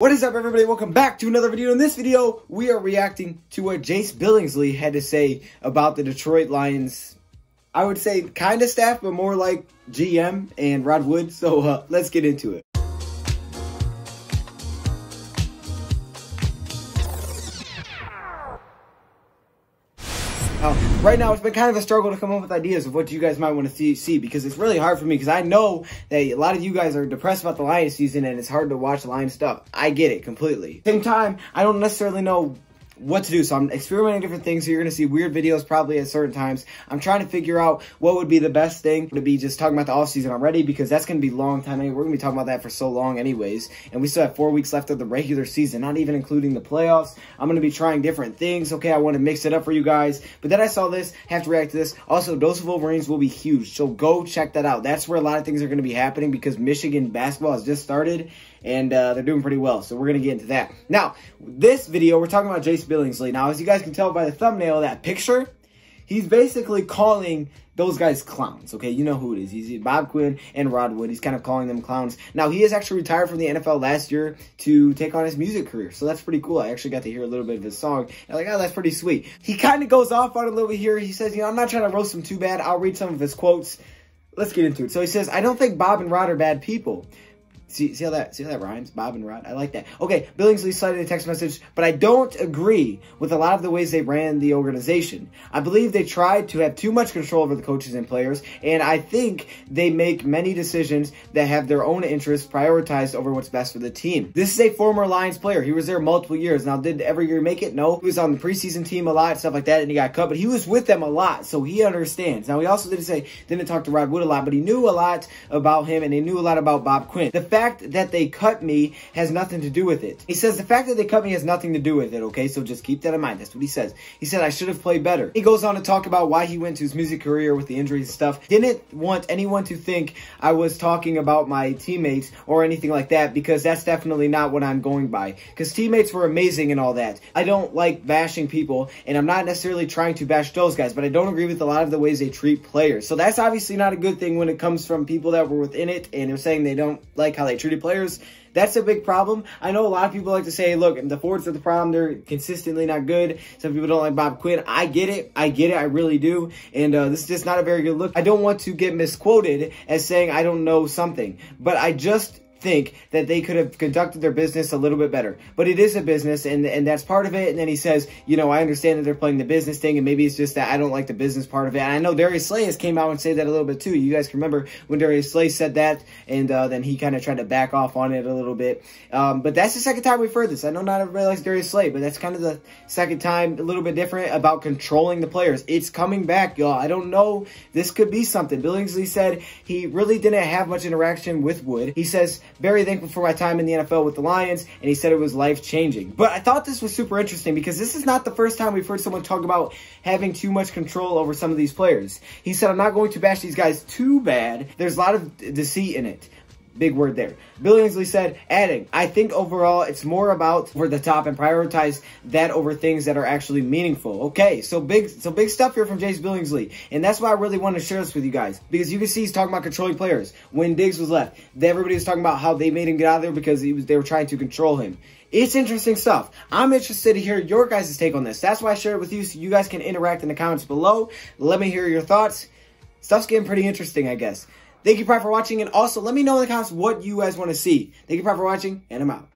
What is up, everybody? Welcome back to another video. In this video, we are reacting to what Jace Billingsley had to say about the Detroit Lions. I would say kind of staff, but more like GM and Rod Wood. So let's get into it. Right now, it's been kind of a struggle to come up with ideas of what you guys might want to see because it's really hard for me because I know that a lot of you guys are depressed about the Lions season and it's hard to watch Lions stuff. I get it completely. Same time, I don't necessarily know what to do, so I'm experimenting different things. So you're going to see weird videos probably at certain times. I'm trying to figure out what would be the best thing to be just talking about the offseason already because that's going to be a long time. We're going to be talking about that for so long anyways, and we still have 4 weeks left of the regular season, not even including the playoffs. I'm going to be trying different things. Okay, I want to mix it up for you guys, but then I saw this, have to react to this. Also, Dose of Wolverines will be huge, so go check that out. That's where a lot of things are going to be happening because Michigan basketball has just started, and they're doing pretty well, so we're going to get into that. Now, this video, we're talking about Jace Billingsley. Now, as you guys can tell by the thumbnail of that picture, he's basically calling those guys clowns, okay? You know who it is. He's Bob Quinn and Rod Wood. He's kind of calling them clowns. Now, he is actually retired from the NFL last year to take on his music career, so that's pretty cool. I actually got to hear a little bit of his song, and I'm like, oh, that's pretty sweet. He kind of goes off on it a little bit here. He says, you know, I'm not trying to roast him too bad. I'll read some of his quotes. Let's get into it. So he says, I don't think Bob and Rod are bad people. See how that rhymes? Bob and Rod. I like that. Okay, Billingsley cited a text message, but I don't agree with a lot of the ways they ran the organization. I believe they tried to have too much control over the coaches and players, and I think they make many decisions that have their own interests prioritized over what's best for the team. This is a former Lions player. He was there multiple years. Now, did every year make it? No. He was on the preseason team a lot, stuff like that, and he got cut, but he was with them a lot, so he understands. Now, he also didn't talk to Rod Wood a lot, but he knew a lot about him, and he knew a lot about Bob Quinn. The fact that they cut me has nothing to do with it. He says the fact that they cut me has nothing to do with it, okay? So just keep that in mind. That's what he says. He said I should have played better. He goes on to talk about why he went to his music career with the injuries and stuff. Didn't want anyone to think I was talking about my teammates or anything like that because that's definitely not what I'm going by. Because teammates were amazing and all that. I don't like bashing people, and I'm not necessarily trying to bash those guys, but I don't agree with a lot of the ways they treat players. So that's obviously not a good thing when it comes from people that were within it and they're saying they don't like how they treated players. That's a big problem. I know a lot of people like to say, look, the Fords are the problem. They're consistently not good. Some people don't like Bob Quinn. I get it. I get it. I really do. And this is just not a very good look. I don't want to get misquoted as saying I don't know something, but I just think that they could have conducted their business a little bit better. But it is a business, and that's part of it. And then he says, you know, I understand that they're playing the business thing, and maybe it's just that I don't like the business part of it. And I know Darius Slay has came out and said that a little bit too. You guys can remember when Darius Slay said that, and then he kind of tried to back off on it a little bit. But that's the second time we've heard this. I know not everybody likes Darius Slay, but that's kind of the second time, a little bit different about controlling the players. It's coming back, y'all. I don't know. This could be something. Billingsley said he really didn't have much interaction with Wood. He says, very thankful for my time in the NFL with the Lions, and he said it was life-changing. But I thought this was super interesting because this is not the first time we've heard someone talk about having too much control over some of these players. He said, I'm not going to bash these guys too bad. There's a lot of deceit in it. Big word there. Billingsley said, adding, I think overall it's more about over the top and prioritize that over things that are actually meaningful. Okay, so big stuff here from Jace Billingsley. And that's why I really want to share this with you guys. Because you can see he's talking about controlling players. When Diggs was left, everybody was talking about how they made him get out of there because they were trying to control him. It's interesting stuff. I'm interested to hear your guys' take on this. That's why I shared it with you so you guys can interact in the comments below. Let me hear your thoughts. Stuff's getting pretty interesting, I guess. Thank you, Pride, for watching, and also let me know in the comments what you guys want to see. Thank you, Pride, for watching, and I'm out.